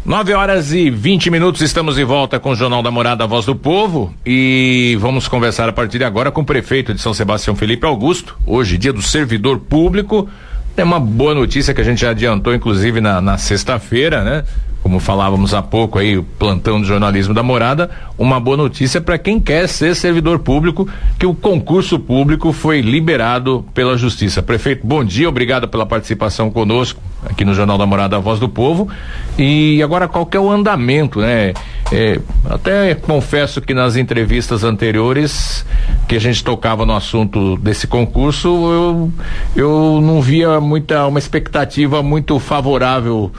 9h20, estamos de volta com o Jornal da Morada, a Voz do Povo, e vamos conversar a partir de agora com o prefeito de São Sebastião, Felipe Augusto. Hoje, dia do servidor público. Tem uma boa notícia que a gente já adiantou, inclusive na sexta-feira, né? Como falávamos há pouco aí, o plantão de jornalismo da Morada, uma boa notícia para quem quer ser servidor público, que o concurso público foi liberado pela Justiça. Prefeito, bom dia, obrigado pela participação conosco aqui no Jornal da Morada, a Voz do Povo. E agora, qual que é o andamento, né? Até confesso que nas entrevistas anteriores que a gente tocava no assunto desse concurso, eu não via uma expectativa muito favorável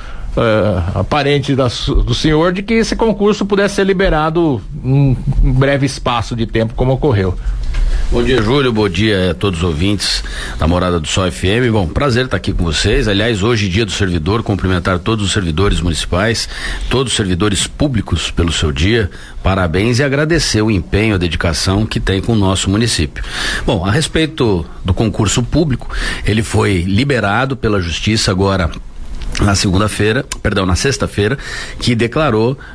aparente do senhor de que esse concurso pudesse ser liberado em breve espaço de tempo, como ocorreu. Bom dia, Júlio, bom dia a todos os ouvintes da Morada do Sol FM. Bom, prazer estar aqui com vocês. Aliás, hoje, dia do servidor, cumprimentar todos os servidores municipais, todos os servidores públicos pelo seu dia. Parabéns e agradecer o empenho, a dedicação que tem com o nosso município. Bom, a respeito do concurso público, ele foi liberado pela Justiça agora na sexta-feira, que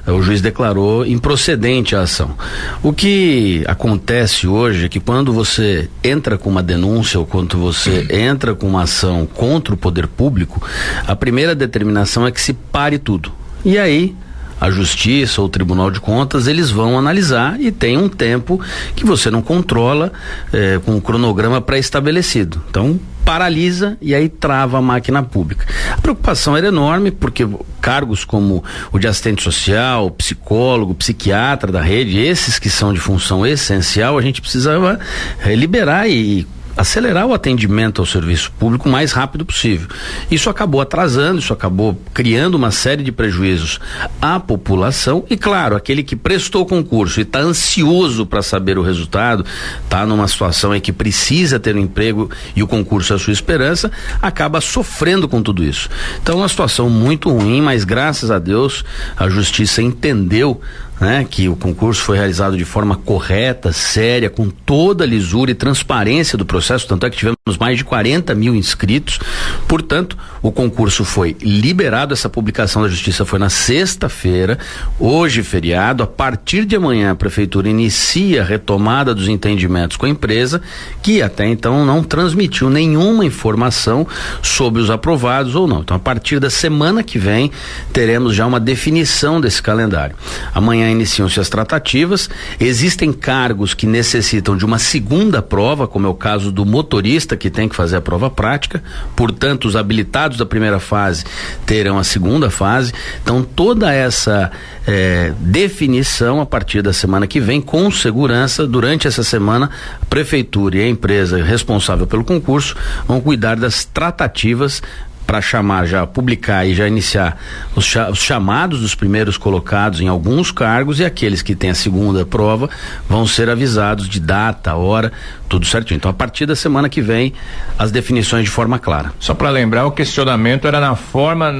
o juiz declarou improcedente a ação. O que acontece hoje é que quando você entra com uma denúncia ou quando você entra com uma ação contra o poder público, a primeira determinação é que se pare tudo. E aí, a Justiça ou o Tribunal de Contas, eles vão analisar e tem um tempo que você não controla com um cronograma pré-estabelecido. Então, paralisa e aí trava a máquina pública. A preocupação era enorme porque cargos como o de assistente social, psicólogo, psiquiatra da rede, esses que são de função essencial, a gente precisava liberar e acelerar o atendimento ao serviço público o mais rápido possível. Isso acabou atrasando, isso acabou criando uma série de prejuízos à população e, claro, aquele que prestou o concurso e está ansioso para saber o resultado, está numa situação em que precisa ter um emprego e o concurso é a sua esperança, acaba sofrendo com tudo isso. Então, é uma situação muito ruim, mas graças a Deus a Justiça entendeu, né, que o concurso foi realizado de forma correta, séria, com toda a lisura e transparência do processo, tanto é que tivemos mais de 40 mil inscritos. Portanto, o concurso foi liberado. Essa publicação da Justiça foi na sexta-feira, hoje feriado. A partir de amanhã a Prefeitura inicia a retomada dos entendimentos com a empresa, que até então não transmitiu nenhuma informação sobre os aprovados ou não. Então, a partir da semana que vem teremos já uma definição desse calendário. Amanhã iniciam-se as tratativas. Existem cargos que necessitam de uma segunda prova, como é o caso do motorista, que tem que fazer a prova prática. Portanto, os habilitados da primeira fase terão a segunda fase. Então, toda essa definição a partir da semana que vem, com segurança. Durante essa semana, a Prefeitura e a empresa responsável pelo concurso vão cuidar das tratativas para publicar e já iniciar os chamados dos primeiros colocados em alguns cargos, e aqueles que têm a segunda prova vão ser avisados de data, hora, tudo certinho. Então, a partir da semana que vem, as definições de forma clara. Só para lembrar, o questionamento era na forma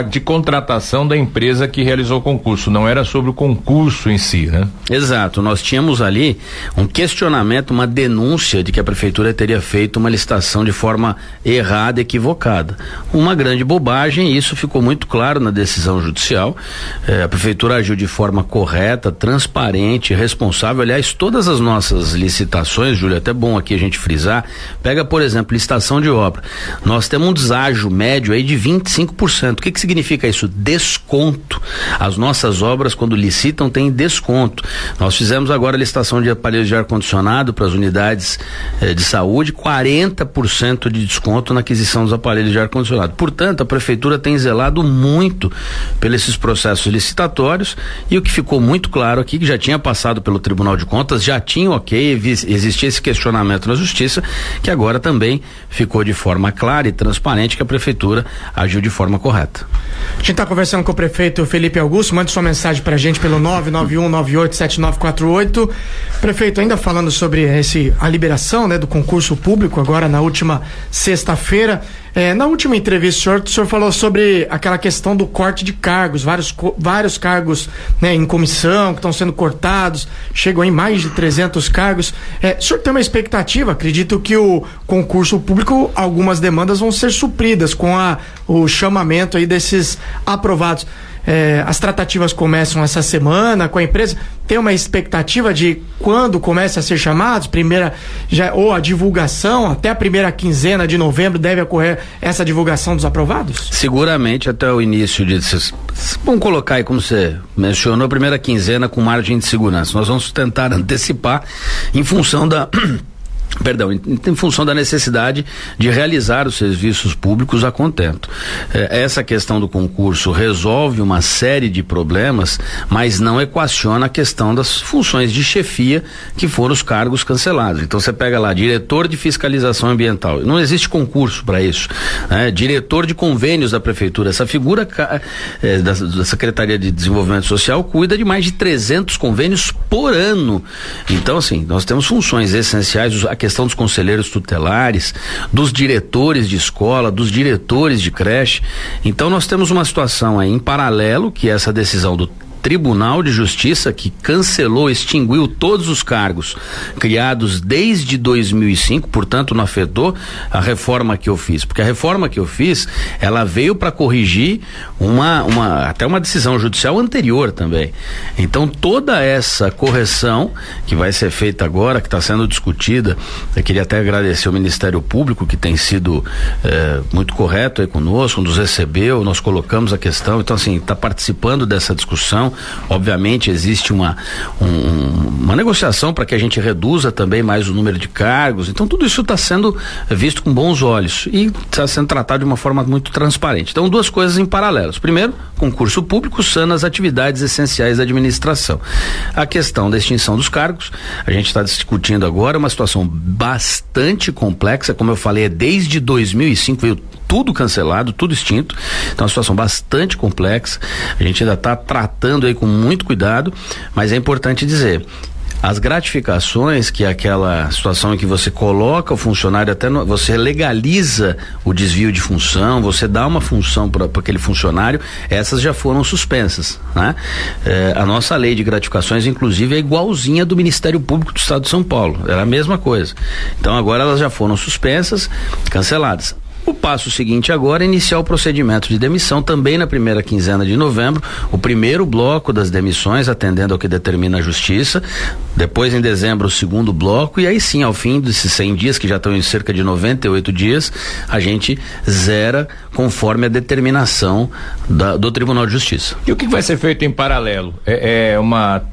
de contratação da empresa que realizou o concurso, não era sobre o concurso em si, né? Exato, nós tínhamos ali um questionamento, uma denúncia de que a Prefeitura teria feito uma licitação de forma errada, equivocada. Uma grande bobagem, e isso ficou muito claro na decisão judicial. A Prefeitura agiu de forma correta, transparente, responsável. Aliás, todas as nossas licitações, Júlio, é até bom aqui a gente frisar, pega, por exemplo, licitação de obra. Nós temos um deságio médio aí de 25%. O que significa isso? Desconto. As nossas obras, quando licitam, têm desconto. Nós fizemos agora a licitação de aparelhos de ar-condicionado para as unidades de saúde, 40% de desconto na aquisição dos aparelhos de ar-condicionado. Portanto, a Prefeitura tem zelado muito pelos esses processos licitatórios, e o que ficou muito claro aqui, que já tinha passado pelo Tribunal de Contas, já tinha existia esse questionamento na Justiça, que agora também ficou de forma clara e transparente, que a Prefeitura agiu de forma correta. A gente está conversando com o prefeito Felipe Augusto. Mande sua mensagem pra gente pelo 991987948. Prefeito, ainda falando sobre a liberação, né, do concurso público agora na última sexta-feira, na última entrevista o senhor falou sobre aquela questão do corte de cargos, vários cargos, né, em comissão que estão sendo cortados, chegam em mais de 300 cargos. O senhor tem uma expectativa? Acredito que o concurso público, algumas demandas vão ser supridas com o chamamento aí desses aprovados. As tratativas começam essa semana com a empresa. Tem uma expectativa de quando começa a ser chamados? Ou a divulgação, até a primeira quinzena de novembro deve ocorrer essa divulgação dos aprovados? Seguramente até o início vamos colocar aí, como você mencionou, a primeira quinzena com margem de segurança. Nós vamos tentar antecipar em função em função da necessidade de realizar os serviços públicos a contento. Essa questão do concurso resolve uma série de problemas, mas não equaciona a questão das funções de chefia, que foram os cargos cancelados. Então você pega lá, diretor de fiscalização ambiental, não existe concurso para isso, né? Diretor de convênios da prefeitura, essa figura da Secretaria de Desenvolvimento Social cuida de mais de 300 convênios por ano. Então, assim, nós temos funções essenciais, a questão dos conselheiros tutelares, dos diretores de escola, dos diretores de creche. Então nós temos uma situação aí em paralelo, que é essa decisão do Tribunal de Justiça, que cancelou, extinguiu todos os cargos criados desde 2005, portanto não afetou a reforma que eu fiz, porque a reforma que eu fiz, ela veio para corrigir até uma decisão judicial anterior também. Então toda essa correção que vai ser feita agora, que está sendo discutida, eu queria até agradecer o Ministério Público, que tem sido muito correto aí conosco, nos recebeu, nós colocamos a questão, então assim, está participando dessa discussão. Obviamente existe uma negociação para que a gente reduza também mais o número de cargos, então tudo isso está sendo visto com bons olhos e está sendo tratado de uma forma muito transparente. Então, duas coisas em paralelos. Primeiro, concurso público sana as atividades essenciais da administração. A questão da extinção dos cargos, a gente está discutindo agora uma situação bastante complexa, como eu falei, desde 2005 veio tudo cancelado, tudo extinto. Então, é uma situação bastante complexa. A gente ainda está tratando aí com muito cuidado, mas é importante dizer, as gratificações, que é aquela situação em que você coloca o funcionário você legaliza o desvio de função, você dá uma função para aquele funcionário, essas já foram suspensas, né? A nossa lei de gratificações, inclusive, é igualzinha do Ministério Público do Estado de São Paulo, era a mesma coisa. Então agora elas já foram suspensas, canceladas. O passo seguinte agora é iniciar o procedimento de demissão também na primeira quinzena de novembro, o primeiro bloco das demissões, atendendo ao que determina a Justiça, depois em dezembro o segundo bloco, e aí sim, ao fim desses 100 dias, que já estão em cerca de 98 dias, a gente zera conforme a determinação do Tribunal de Justiça. E o que vai ser feito em paralelo?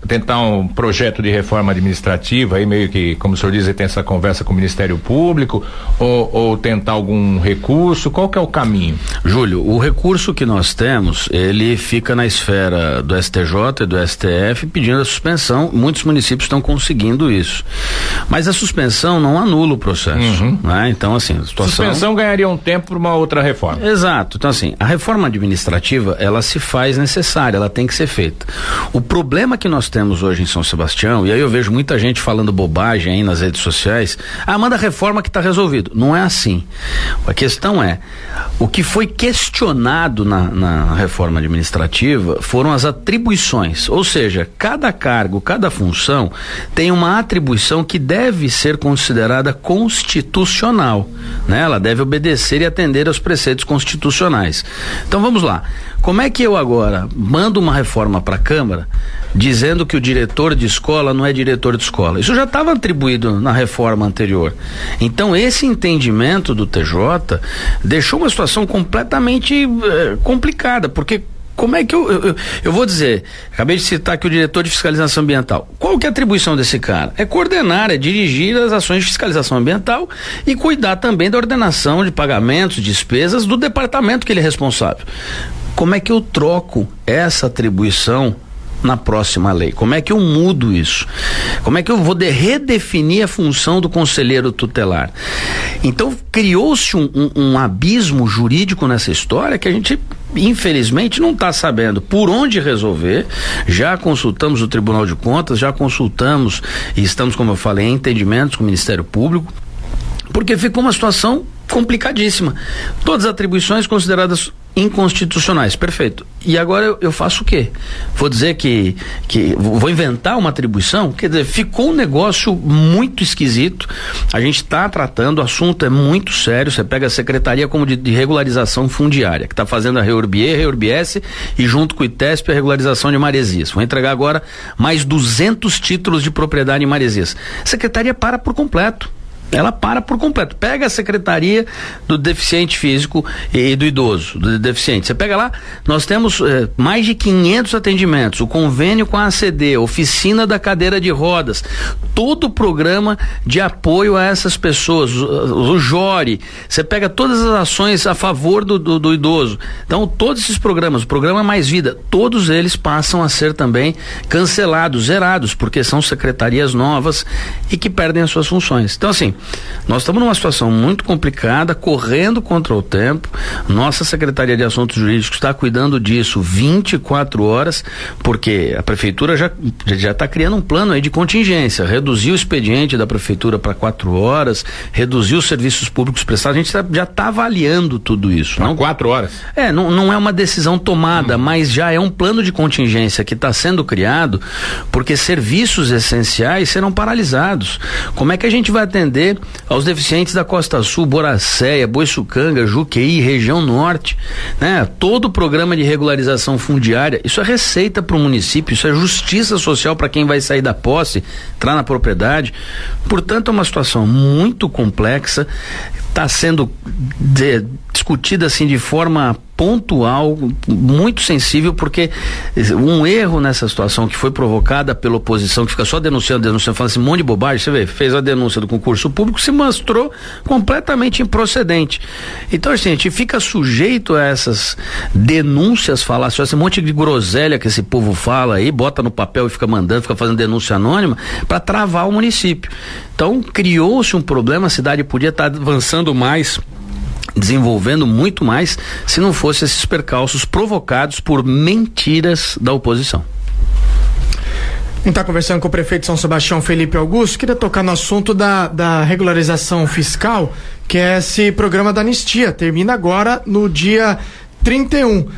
Tentar um projeto de reforma administrativa, aí meio que, como o senhor diz, tem essa conversa com o Ministério Público, ou tentar algum recurso? Qual que é o caminho? Júlio, o recurso que nós temos, ele fica na esfera do STJ e do STF pedindo a suspensão. Muitos municípios estão conseguindo isso, mas a suspensão não anula o processo, né? Então, assim, a situação... Suspensão ganharia um tempo para uma outra reforma. Exato. Então, assim, a reforma administrativa, ela se faz necessária, ela tem que ser feita. O problema que nós temos hoje em São Sebastião, e aí eu vejo muita gente falando bobagem aí nas redes sociais, manda a reforma que está resolvido. Não é assim. A questão é, o que foi questionado na reforma administrativa foram as atribuições, ou seja, cada cargo, cada função tem uma atribuição que deve ser considerada constitucional, né? Ela deve obedecer e atender aos preceitos constitucionais. Então vamos lá, como é que eu agora mando uma reforma para a Câmara dizendo que o diretor de escola não é diretor de escola? Isso já estava atribuído na reforma anterior. Então esse entendimento do TJ deixou uma situação completamente complicada, porque como é que eu vou dizer, acabei de citar aqui o diretor de fiscalização ambiental, qual que é a atribuição desse cara? É coordenar, é dirigir as ações de fiscalização ambiental e cuidar também da ordenação de pagamentos, despesas do departamento que ele é responsável. Como é que eu troco essa atribuição na próxima lei? Como é que eu mudo isso? Como é que eu vou redefinir a função do conselheiro tutelar? Então criou-se um abismo jurídico nessa história que a gente infelizmente não está sabendo por onde resolver. Já consultamos o Tribunal de Contas, já consultamos e estamos, como eu falei, em entendimentos com o Ministério Público, porque ficou uma situação complicadíssima. Todas as atribuições consideradas inconstitucionais. Perfeito. E agora eu faço o quê? Vou dizer que vou inventar uma atribuição? Quer dizer, ficou um negócio muito esquisito. A gente está tratando, o assunto é muito sério. Você pega a Secretaria como de Regularização Fundiária, que está fazendo a REURBIE e junto com o ITESP a regularização de Maresias. Vou entregar agora mais 200 títulos de propriedade em Maresias. A Secretaria para por completo. Ela para por completo. Pega a Secretaria do Deficiente Físico e do Idoso, do Deficiente. Você pega lá, nós temos mais de 500 atendimentos, o convênio com a ACD, oficina da cadeira de rodas, todo o programa de apoio a essas pessoas, o JORE. Você pega todas as ações a favor do idoso. Então, todos esses programas, o programa Mais Vida, todos eles passam a ser também cancelados, zerados, porque são secretarias novas e que perdem as suas funções. Então, assim, nós estamos numa situação muito complicada, correndo contra o tempo. Nossa Secretaria de Assuntos Jurídicos está cuidando disso 24 horas, porque a Prefeitura já está criando um plano aí de contingência, reduzir o expediente da Prefeitura para 4 horas, reduzir os serviços públicos prestados. A gente já está avaliando tudo isso. Não 4 horas? Não é uma decisão tomada, mas já é um plano de contingência que está sendo criado, porque serviços essenciais serão paralisados. Como é que a gente vai atender aos deficientes da Costa Sul, Boracéia, Boiçucanga, Juqueí, região norte, né? Todo o programa de regularização fundiária, isso é receita para o município, isso é justiça social para quem vai sair da posse, entrar na propriedade. Portanto, é uma situação muito complexa, está sendo discutida assim de forma pontual, muito sensível, porque um erro nessa situação que foi provocada pela oposição, que fica só denunciando, falando assim, um monte de bobagem, você vê, fez a denúncia do concurso público, se mostrou completamente improcedente. Então, assim, a gente fica sujeito a essas denúncias falaciosas, esse monte de groselha que esse povo fala aí, bota no papel e fica mandando, fica fazendo denúncia anônima, para travar o município. Então, criou-se um problema, a cidade podia estar avançando mais, desenvolvendo muito mais, se não fosse esses percalços provocados por mentiras da oposição. A gente está conversando com o prefeito de São Sebastião, Felipe Augusto. Queria tocar no assunto da regularização fiscal, que é esse programa da anistia. Termina agora no dia 31.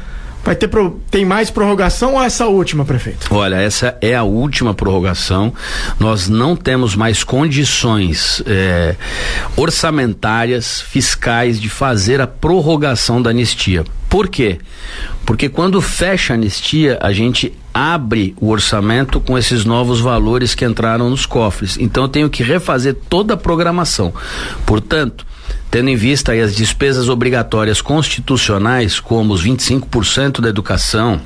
Tem mais prorrogação ou essa última, prefeito? Olha, essa é a última prorrogação. Nós não temos mais condições orçamentárias, fiscais, de fazer a prorrogação da anistia. Por quê? Porque quando fecha a anistia, a gente abre o orçamento com esses novos valores que entraram nos cofres. Então eu tenho que refazer toda a programação. Portanto, tendo em vista aí as despesas obrigatórias constitucionais, como os 25% da educação,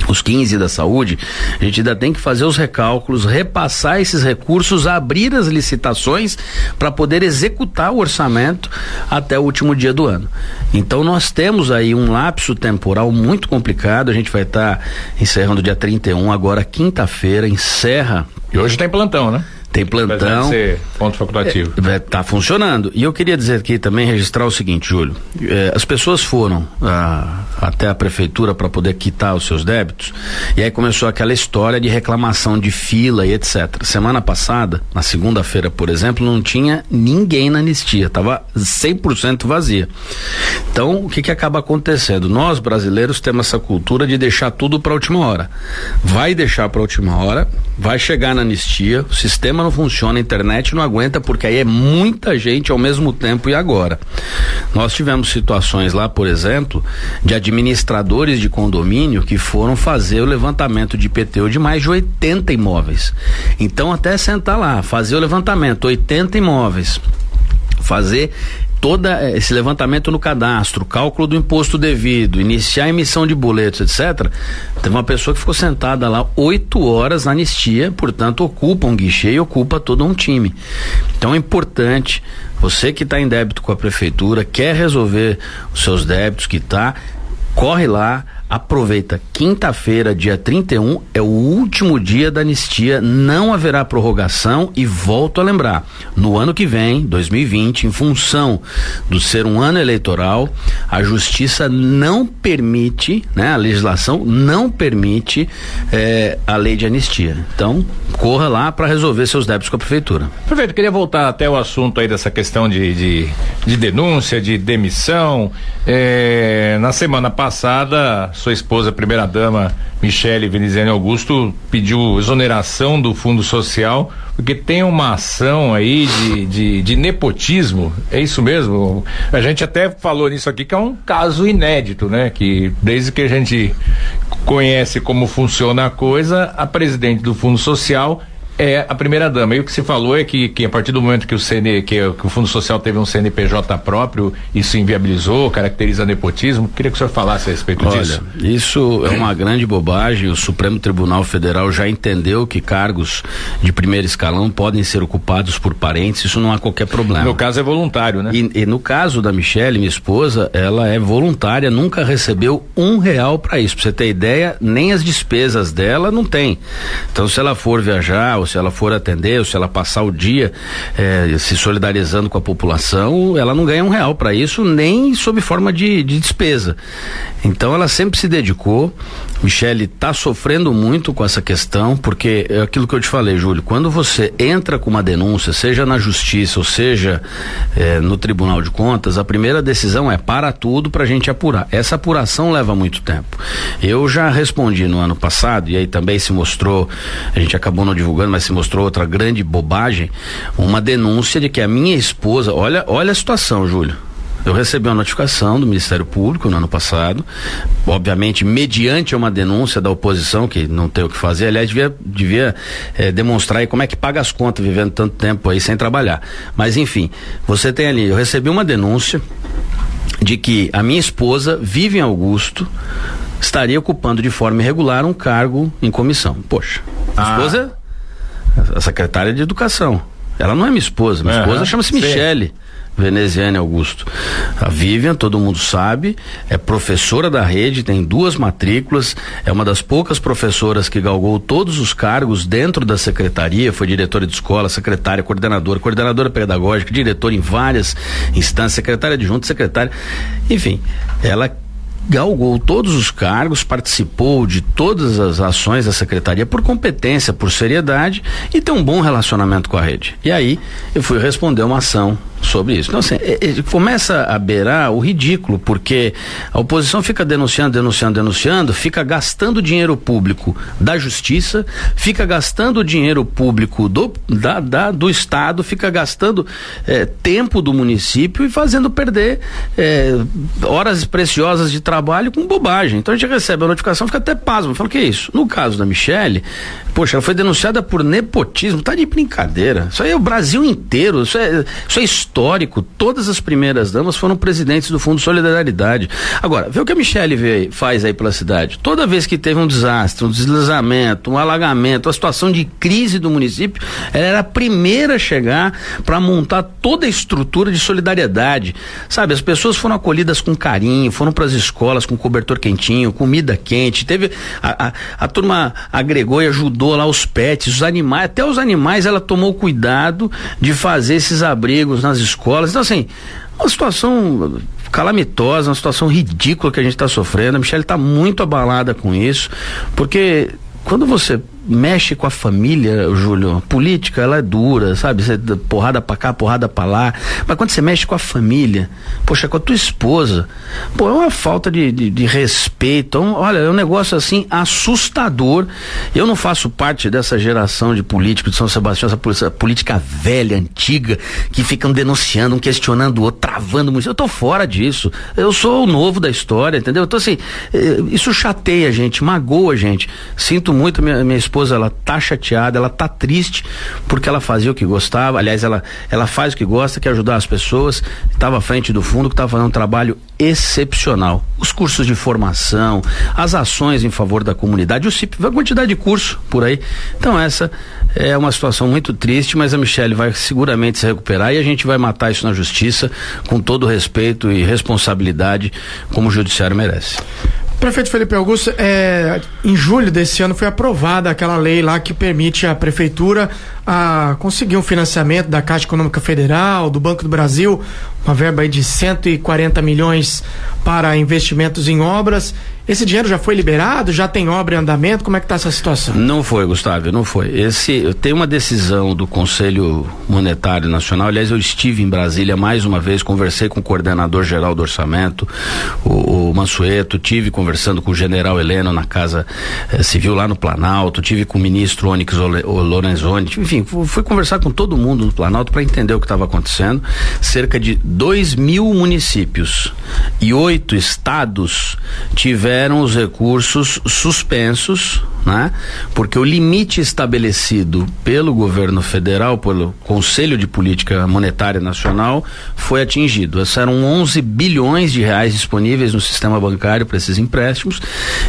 os 15% da saúde, a gente ainda tem que fazer os recálculos, repassar esses recursos, abrir as licitações para poder executar o orçamento até o último dia do ano. Então nós temos aí um lapso temporal muito complicado. A gente vai estar encerrando dia 31, agora quinta-feira, encerra. E hoje tem plantão, né? Tem plantão. Vai ser ponto facultativo. Tá funcionando. E eu queria dizer aqui também, registrar o seguinte, Júlio. As pessoas foram até a prefeitura para poder quitar os seus débitos, e aí começou aquela história de reclamação de fila e etc. Semana passada, na segunda-feira, por exemplo, não tinha ninguém na anistia, tava 100% vazia. Então, o que acaba acontecendo? Nós, brasileiros, temos essa cultura de deixar tudo para a última hora. Vai deixar para a última hora, vai chegar na anistia, o sistema não funciona, a internet não aguenta, porque aí é muita gente ao mesmo tempo. E agora? Nós tivemos situações lá, por exemplo, de administradores de condomínio que foram fazer o levantamento de IPTU de mais de 80 imóveis. Então, até sentar lá, fazer o levantamento, 80 imóveis, fazer todo esse levantamento no cadastro, cálculo do imposto devido, iniciar a emissão de boletos, etc. Teve uma pessoa que ficou sentada lá 8 horas na anistia, portanto ocupa um guichê e ocupa todo um time. Então é importante, você que está em débito com a prefeitura, quer resolver os seus débitos, corre lá, aproveita, quinta-feira, dia 31, é o último dia da anistia, não haverá prorrogação e volto a lembrar, no ano que vem, 2020, em função do ser um ano eleitoral, a justiça não permite, né, a legislação não permite a lei de anistia. Então, corra lá para resolver seus débitos com a prefeitura. Prefeito, queria voltar até o assunto aí dessa questão de denúncia, de demissão. Na semana passada, sua esposa, primeira-dama, Michele Veniziane Augusto, pediu exoneração do Fundo Social, porque tem uma ação aí de nepotismo, é isso mesmo? A gente até falou nisso aqui, que é um caso inédito, né? Que desde que a gente conhece como funciona a coisa, a presidente do Fundo Social é a primeira-dama. E o que se falou é que a partir do momento que o Fundo Social teve um CNPJ próprio, isso inviabilizou, caracteriza nepotismo. Queria que o senhor falasse a respeito disso. Olha, isso é uma grande bobagem. O Supremo Tribunal Federal já entendeu que cargos de primeiro escalão podem ser ocupados por parentes, isso não há qualquer problema. No caso é voluntário, né? E no caso da Michele, minha esposa, ela é voluntária, nunca recebeu R$1 para isso. Pra você ter ideia, nem as despesas dela não tem. Então, se ela for viajar, ou se ela for atender, ou se ela passar o dia se solidarizando com a população, ela não ganha R$1 para isso, nem sob forma de despesa. Então ela sempre se dedicou. Michele está sofrendo muito com essa questão, porque é aquilo que eu te falei, Júlio, quando você entra com uma denúncia, seja na justiça ou seja no Tribunal de Contas, a primeira decisão é para tudo pra gente apurar. Essa apuração leva muito tempo. Eu já respondi no ano passado, e aí também se mostrou, a gente acabou não divulgando, mas se mostrou outra grande bobagem, uma denúncia de que a minha esposa, olha a situação, Júlio. Eu recebi uma notificação do Ministério Público no ano passado, obviamente mediante uma denúncia da oposição, que não tem o que fazer, aliás devia demonstrar aí como é que paga as contas vivendo tanto tempo aí sem trabalhar. Mas enfim, você tem ali, eu recebi uma denúncia de que a minha esposa, Vivian Augusto, estaria ocupando de forma irregular um cargo em comissão. Poxa, a esposa é a secretária de Educação. Ela não é minha esposa chama-se Michele Veniziane Augusto. A Vivian, todo mundo sabe, é professora da rede, tem 2 matrículas, é uma das poucas professoras que galgou todos os cargos dentro da secretaria, foi diretora de escola, secretária, coordenadora pedagógica, diretora em várias instâncias, secretária adjunta, secretária, enfim, ela galgou todos os cargos, participou de todas as ações da secretaria por competência, por seriedade e tem um bom relacionamento com a rede. E aí eu fui responder uma ação sobre isso. Então, assim, começa a beirar o ridículo, porque a oposição fica denunciando, fica gastando dinheiro público da justiça, fica gastando dinheiro público do Estado, fica gastando tempo do município e fazendo perder horas preciosas de trabalho com bobagem. Então a gente recebe a notificação, fica até pasmo, fala, o que é isso? No caso da Michele, poxa, ela foi denunciada por nepotismo, tá de brincadeira, isso aí é o Brasil inteiro, isso é histórico, todas as primeiras damas foram presidentes do Fundo Solidariedade. Agora, vê o que a Michele faz aí pela cidade, toda vez que teve um desastre, um deslizamento, um alagamento, uma situação de crise do município, ela era a primeira a chegar para montar toda a estrutura de solidariedade, sabe, as pessoas foram acolhidas com carinho, foram para as escolas com cobertor quentinho, comida quente, teve a turma agregou e ajudou lá os pets, os animais, até os animais ela tomou cuidado de fazer esses abrigos nas escolas. Então, assim, uma situação calamitosa, uma situação ridícula que a gente está sofrendo. A Michele está muito abalada com isso, porque quando você mexe com a família, Júlio, a política, ela é dura, sabe? Você porrada pra cá, porrada pra lá, mas quando você mexe com a família, poxa, com a tua esposa, pô, é uma falta de respeito. Então, olha, é um negócio assim assustador. Eu não faço parte dessa geração de políticos de São Sebastião, essa política velha, antiga, que ficam denunciando, um questionando o outro, travando muito. Eu tô fora disso. Eu sou o novo da história, entendeu? Então, assim, isso chateia a gente, magoa a gente. Sinto muito, minha esposa, ela tá chateada, ela tá triste, porque ela fazia o que gostava, aliás, ela faz o que gosta, que é ajudar as pessoas, estava à frente do fundo, que estava fazendo um trabalho excepcional. Os cursos de formação, as ações em favor da comunidade, o CIP, a quantidade de curso por aí. Então essa é uma situação muito triste, mas a Michele vai seguramente se recuperar e a gente vai matar isso na justiça com todo o respeito e responsabilidade como o judiciário merece. Prefeito Felipe Augusto, em julho desse ano foi aprovada aquela lei lá que permite à prefeitura conseguir um financiamento da Caixa Econômica Federal, do Banco do Brasil, uma verba aí de 140 milhões para investimentos em obras. Esse dinheiro já foi liberado? Já tem obra em andamento? Como é que está essa situação? Não foi, Gustavo, não foi. Tem uma decisão do Conselho Monetário Nacional. Aliás, eu estive em Brasília mais uma vez, conversei com o coordenador geral do orçamento, o Mansueto, tive conversando com o general Heleno na Casa Civil lá no Planalto, tive com o ministro Onyx Lorenzoni, enfim, fui conversar com todo mundo no Planalto para entender o que estava acontecendo. Cerca de 2.000 municípios e 8 estados tiveram os recursos suspensos, né? Porque o limite estabelecido pelo governo federal, pelo Conselho de Política Monetária Nacional, foi atingido. Eram 11 bilhões de reais disponíveis no sistema bancário para esses empréstimos.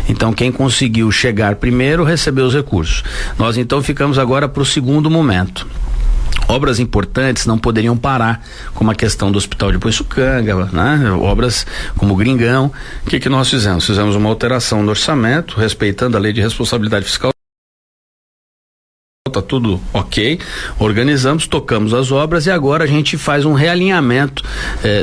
Então, quem conseguiu chegar primeiro recebeu os recursos. Nós então ficamos agora para o segundo momento. Obras importantes não poderiam parar, como a questão do Hospital de Boiçucanga, né? Obras como o Gringão. O que nós fizemos? Fizemos uma alteração no orçamento, respeitando a lei de responsabilidade fiscal. Tá tudo ok, organizamos, tocamos as obras e agora a gente faz um realinhamento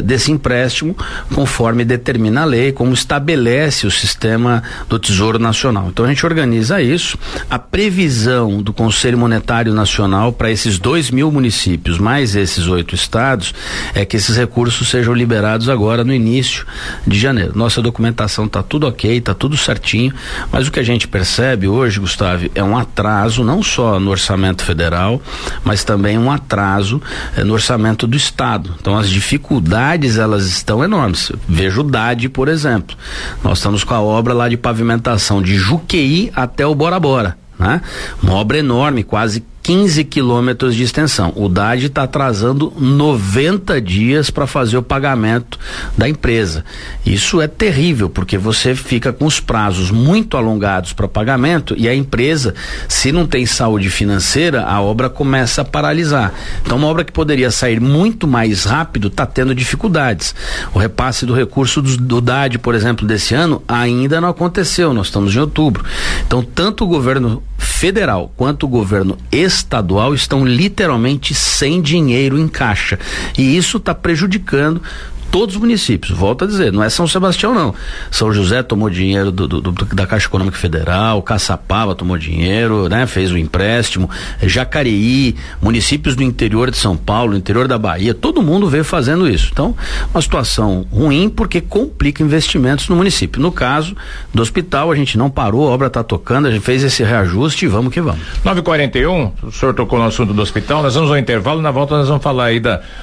desse empréstimo conforme determina a lei, como estabelece o sistema do Tesouro Nacional. Então a gente organiza isso. A previsão do Conselho Monetário Nacional para esses 2.000 municípios, mais esses 8 estados, é que esses recursos sejam liberados agora no início de janeiro. Nossa documentação tá tudo ok, tá tudo certinho, mas o que a gente percebe hoje, Gustavo, é um atraso não só no orçamento federal, mas também um atraso no orçamento do estado. Então as dificuldades elas estão enormes. Veja o DAD, por exemplo. Nós estamos com a obra lá de pavimentação de Juqueí até o Bora Bora, né? Uma obra enorme, quase 15 quilômetros de extensão. O DAD está atrasando 90 dias para fazer o pagamento da empresa. Isso é terrível, porque você fica com os prazos muito alongados para pagamento e a empresa, se não tem saúde financeira, a obra começa a paralisar. Então, uma obra que poderia sair muito mais rápido está tendo dificuldades. O repasse do recurso do DAD, por exemplo, desse ano, ainda não aconteceu. Nós estamos em outubro. Então, tanto o governo federal quanto o governo estadual estão literalmente sem dinheiro em caixa, e isso está prejudicando todos os municípios. Volto a dizer, não é São Sebastião não. São José tomou dinheiro da Caixa Econômica Federal, Caçapava tomou dinheiro, né? Fez o empréstimo, Jacareí, municípios do interior de São Paulo, interior da Bahia, todo mundo veio fazendo isso. Então, uma situação ruim porque complica investimentos no município. No caso do hospital, a gente não parou, a obra está tocando, a gente fez esse reajuste e vamos que vamos. 9h41, o senhor tocou no assunto do hospital, nós vamos ao intervalo, na volta nós vamos falar aí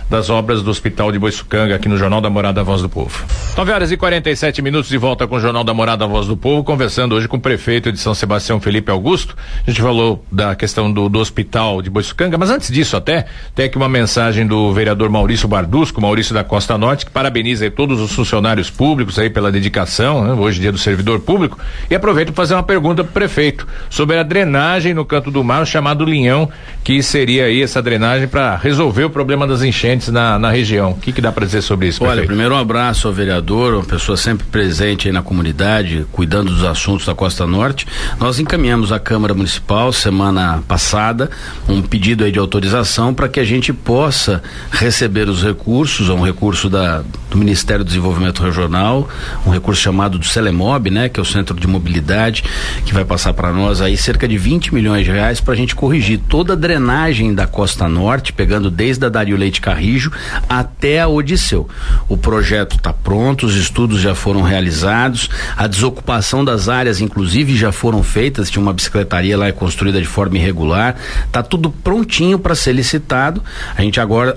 das obras do Hospital de Boiçucanga aqui no Jornal da Morada, Voz do Povo. 9h47 de volta com o Jornal da Morada, Voz do Povo, conversando hoje com o prefeito de São Sebastião, Felipe Augusto. A gente falou da questão do Hospital de Boiçucanga, mas antes disso até, tem aqui uma mensagem do vereador Maurício Bardusco, Maurício da Costa Norte, que parabeniza aí todos os funcionários públicos aí pela dedicação, né? Hoje dia do servidor público, e aproveito para fazer uma pergunta pro prefeito sobre a drenagem no Canto do Mar, chamado Linhão, que seria aí essa drenagem para resolver o problema das enchentes na região. O que dá para dizer sobre isso, prefeito? Olha, primeiro um abraço ao vereador, uma pessoa sempre presente aí na comunidade, cuidando dos assuntos da Costa Norte. Nós encaminhamos à Câmara Municipal semana passada um pedido aí de autorização para que a gente possa receber os recursos, um recurso do Ministério do Desenvolvimento Regional, um recurso chamado do Celemob, né, que é o Centro de Mobilidade, que vai passar para nós aí cerca de 20 milhões de reais para a gente corrigir toda a drenagem da Costa Norte, pegando desde a Dario Leite Carrijo até a Odisseu. O projeto está pronto, os estudos já foram realizados, a desocupação das áreas inclusive já foram feitas, tinha uma bicicletaria lá construída de forma irregular, está tudo prontinho para ser licitado. A gente agora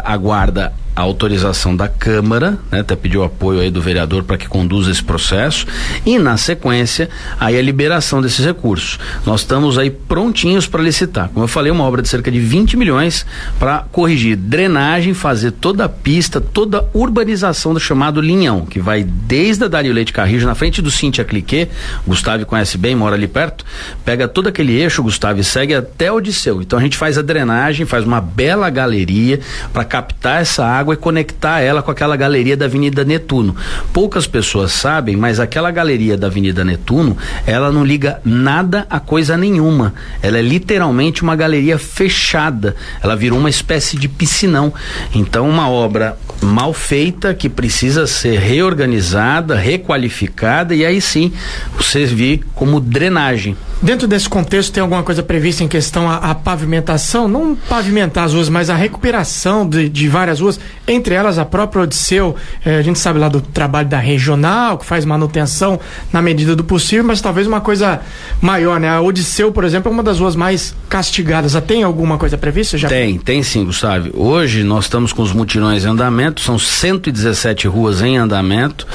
aguarda a autorização da Câmara, né? Até pediu apoio aí do vereador para que conduza esse processo e na sequência aí a liberação desses recursos. Nós estamos aí prontinhos para licitar. Como eu falei, uma obra de cerca de 20 milhões para corrigir drenagem, fazer toda a pista, toda a urbanização do chamado Linhão, que vai desde a Dario Leite Carrijo, na frente do Cíntia Cliquet, Gustavo conhece bem, mora ali perto, pega todo aquele eixo, Gustavo, e segue até Odisseu. Então a gente faz a drenagem, faz uma bela galeria para captar essa água água e conectar ela com aquela galeria da Avenida Netuno. Poucas pessoas sabem, mas aquela galeria da Avenida Netuno, ela não liga nada a coisa nenhuma. Ela é literalmente uma galeria fechada. Ela virou uma espécie de piscinão. Então, uma obra mal feita que precisa ser reorganizada, requalificada e aí sim servir como drenagem. Dentro desse contexto, tem alguma coisa prevista em questão à pavimentação? Não pavimentar as ruas, mas a recuperação de várias ruas, entre elas a própria Odisseu. A gente sabe lá do trabalho da regional, que faz manutenção na medida do possível, mas talvez uma coisa maior, né? A Odisseu, por exemplo, é uma das ruas mais castigadas. Já tem alguma coisa prevista? Já? Tem sim, Gustavo. Hoje nós estamos com os mutirões em andamento, são 117 ruas em andamento,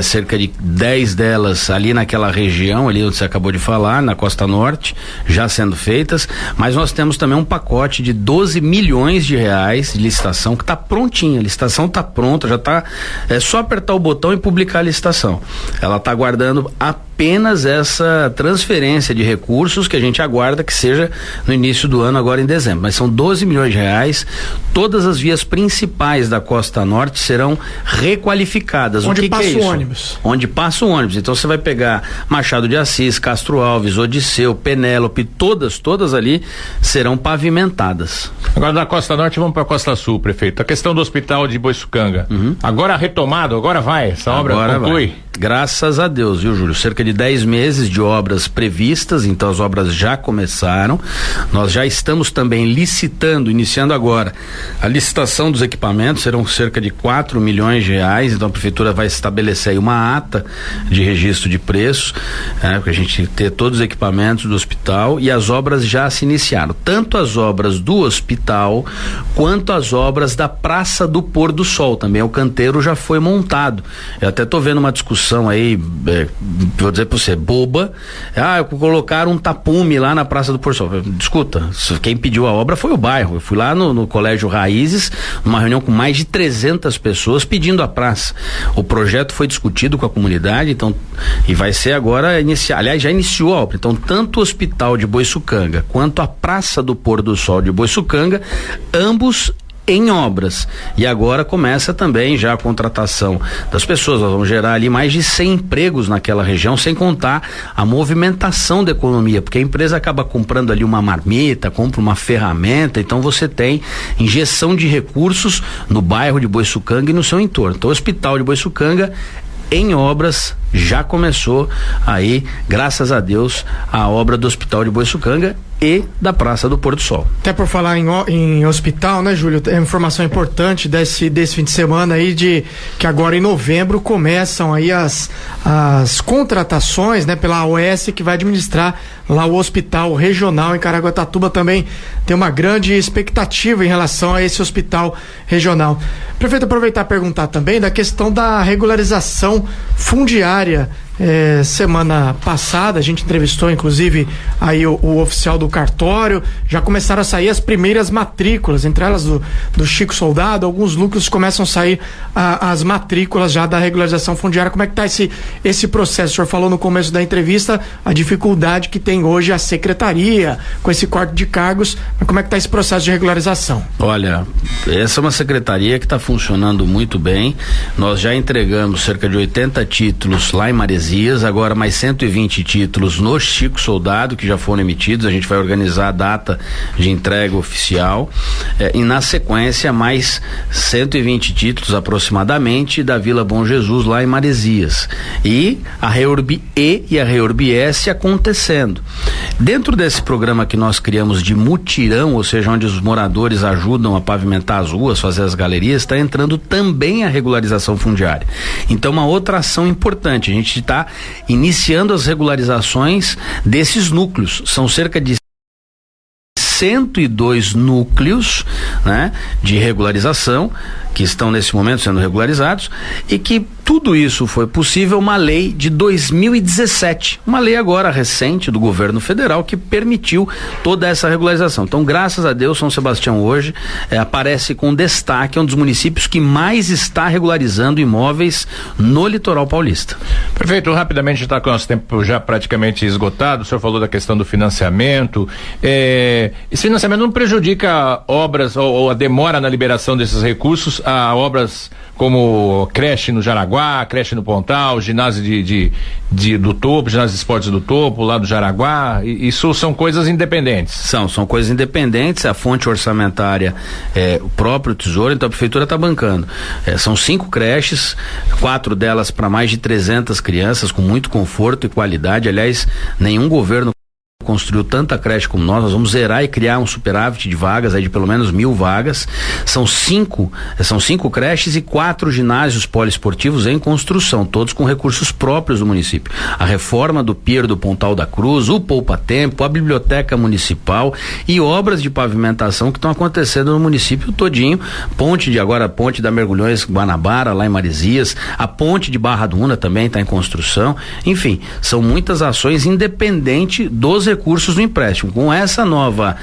cerca de 10 delas ali naquela região, ali onde você acabou de falar, na Costa Norte, já sendo feitas, mas nós temos também um pacote de 12 milhões de reais de licitação que está prontinha, a licitação está pronta, já está, é só apertar o botão e publicar a licitação. Ela está aguardando apenas essa transferência de recursos que a gente aguarda que seja no início do ano, agora em dezembro, mas são 12 milhões de reais, todas as vias principais da Costa Norte serão requalificadas. Onde passa que é isso? O ônibus. Onde passa o ônibus, então você vai pegar Machado de Assis, Castro Alves, Odisseu, Penélope, todas ali serão pavimentadas. Agora da Costa Norte vamos para a Costa Sul, prefeito. A questão do hospital de Boiçucanga. Agora retomado, agora vai, essa obra conclui. Graças a Deus, viu, Júlio? Cerca de 10 meses de obras previstas, então as obras já começaram. Nós já estamos também licitando, iniciando agora a licitação dos equipamentos, serão cerca de 4 milhões de reais, então a prefeitura vai estabelecer aí uma ata de registro de preços, para a gente ter todos os equipamentos do hospital, e as obras já se iniciaram, tanto as obras do hospital quanto as obras da Praça do Pôr do Sol, também o canteiro já foi montado. Eu até tô vendo uma discussão aí, vou dizer pra você, boba, colocaram um tapume lá na Praça do Pôr do Sol. Escuta, quem pediu a obra foi o bairro. Eu fui lá no Colégio Raízes, numa reunião com mais de 300 pessoas pedindo a praça. O projeto foi discutido com a comunidade, então, e vai ser agora aliás, já iniciou a obra. Então, tanto o Hospital de Boiçucanga quanto a Praça do Pôr do Sol de Boiçucanga, ambos em obras, e agora começa também já a contratação das pessoas. Nós vamos gerar ali mais de 100 empregos naquela região, sem contar a movimentação da economia, porque a empresa acaba comprando ali uma marmita, compra uma ferramenta, então você tem injeção de recursos no bairro de Boiçucanga e no seu entorno. Então o Hospital de Boiçucanga em obras, já começou aí, graças a Deus, a obra do Hospital de Boiçucanga e da Praça do Pôr do Sol. Até por falar em hospital, né, Júlio? É uma informação importante desse fim de semana aí, de que agora em novembro começam aí as contratações, né, pela AOS, que vai administrar lá o hospital regional em Caraguatatuba. Também tem uma grande expectativa em relação a esse hospital regional. Prefeito, aproveitar e perguntar também da questão da regularização fundiária. Semana passada a gente entrevistou inclusive aí o oficial do cartório, já começaram a sair as primeiras matrículas, entre elas do Chico Soldado, alguns núcleos começam a sair as matrículas já da regularização fundiária. Como é que está esse processo? O senhor falou no começo da entrevista a dificuldade que tem hoje a secretaria com esse corte de cargos, mas como é que está esse processo de regularização? Olha, essa é uma secretaria que está funcionando muito bem. Nós já entregamos cerca de 80 títulos lá em Maresias, agora mais 120 títulos no Chico Soldado, que já foram emitidos. A gente vai organizar a data de entrega oficial, e na sequência mais 120 títulos aproximadamente da Vila Bom Jesus lá em Maresias, e a Reurb E e a Reurb S acontecendo. Dentro desse programa que nós criamos de mutirão, ou seja, onde os moradores ajudam a pavimentar as ruas, fazer as galerias, está entrando também a regularização fundiária. Então, uma outra ação importante, a gente está iniciando as regularizações desses núcleos. São cerca de 102 núcleos, né, de regularização que estão nesse momento sendo regularizados, e que tudo isso foi possível uma lei de 2017, uma lei agora recente do governo federal que permitiu toda essa regularização. Então, graças a Deus, São Sebastião hoje aparece com destaque, é um dos municípios que mais está regularizando imóveis no litoral paulista. Prefeito, rapidamente, está com o nosso tempo já praticamente esgotado. O senhor falou da questão do financiamento. Esse financiamento não prejudica obras ou a demora na liberação desses recursos a obras como creche no Jaraguá, creche no Pontal, ginásio do Topo, ginásio de esportes do Topo, lá do Jaraguá, isso são coisas independentes? São coisas independentes, a fonte orçamentária é o próprio Tesouro, então a Prefeitura está bancando. São 5 creches, 4 delas para mais de 300 crianças, com muito conforto e qualidade. Aliás, nenhum governo construiu tanta creche como nós vamos zerar e criar um superávit de vagas, aí de pelo menos 1.000 vagas. São cinco creches e 4 ginásios poliesportivos em construção, todos com recursos próprios do município. A reforma do pier do Pontal da Cruz, o Poupa Tempo, a biblioteca municipal e obras de pavimentação que estão acontecendo no município todinho. Ponte da Mergulhões Guanabara, lá em Maresias, a ponte de Barra do Una também está em construção. Enfim, são muitas ações independente dos recursos do empréstimo. Com essa nova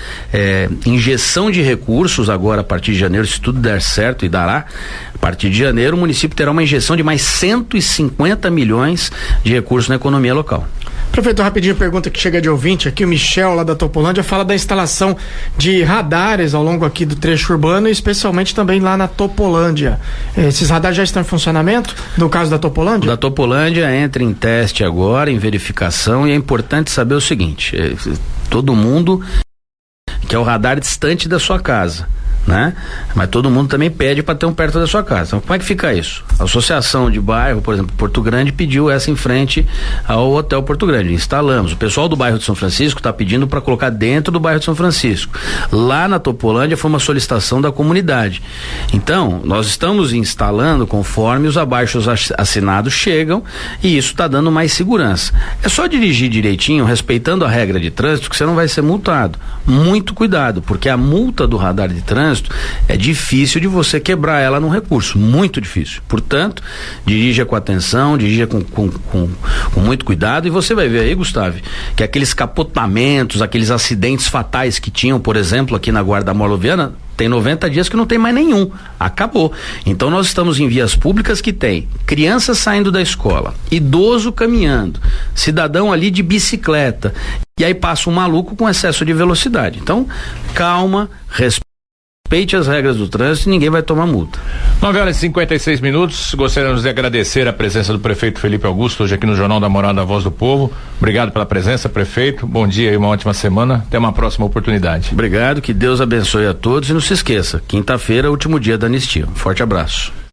injeção de recursos agora a partir de janeiro, se tudo der certo, e dará, a partir de janeiro o município terá uma injeção de mais 150 milhões de recursos na economia local. Prefeito, rapidinho, pergunta que chega de ouvinte aqui, o Michel lá da Topolândia fala da instalação de radares ao longo aqui do trecho urbano e especialmente também lá na Topolândia. Esses radares já estão em funcionamento, no caso da Topolândia? Da Topolândia entra em teste agora, em verificação, e é importante saber o seguinte, todo mundo quer o radar distante da sua casa, né? Mas todo mundo também pede para ter um perto da sua casa. Então, como é que fica isso? A associação de bairro, por exemplo, Porto Grande pediu essa em frente ao Hotel Porto Grande. Instalamos. O pessoal do bairro de São Francisco está pedindo para colocar dentro do bairro de São Francisco. Lá na Topolândia foi uma solicitação da comunidade. Então, nós estamos instalando conforme os abaixos assinados chegam, e isso está dando mais segurança. É só dirigir direitinho, respeitando a regra de trânsito, que você não vai ser multado. Muito cuidado, porque a multa do radar de trânsito é difícil de você quebrar ela num recurso, muito difícil. Portanto, dirija com atenção, dirija com muito cuidado, e você vai ver aí, Gustavo, que aqueles capotamentos, aqueles acidentes fatais que tinham, por exemplo, aqui na Guarda Moloviana, tem 90 dias que não tem mais nenhum, acabou. Então nós estamos em vias públicas que tem criança saindo da escola, idoso caminhando, cidadão ali de bicicleta, e aí passa um maluco com excesso de velocidade. Então, calma, respeite as regras do trânsito e ninguém vai tomar multa. 9h56. Gostaríamos de agradecer a presença do prefeito Felipe Augusto hoje aqui no Jornal da Morada da Voz do Povo. Obrigado pela presença, prefeito. Bom dia e uma ótima semana. Até uma próxima oportunidade. Obrigado, que Deus abençoe a todos, e não se esqueça, quinta-feira é o último dia da anistia. Um forte abraço.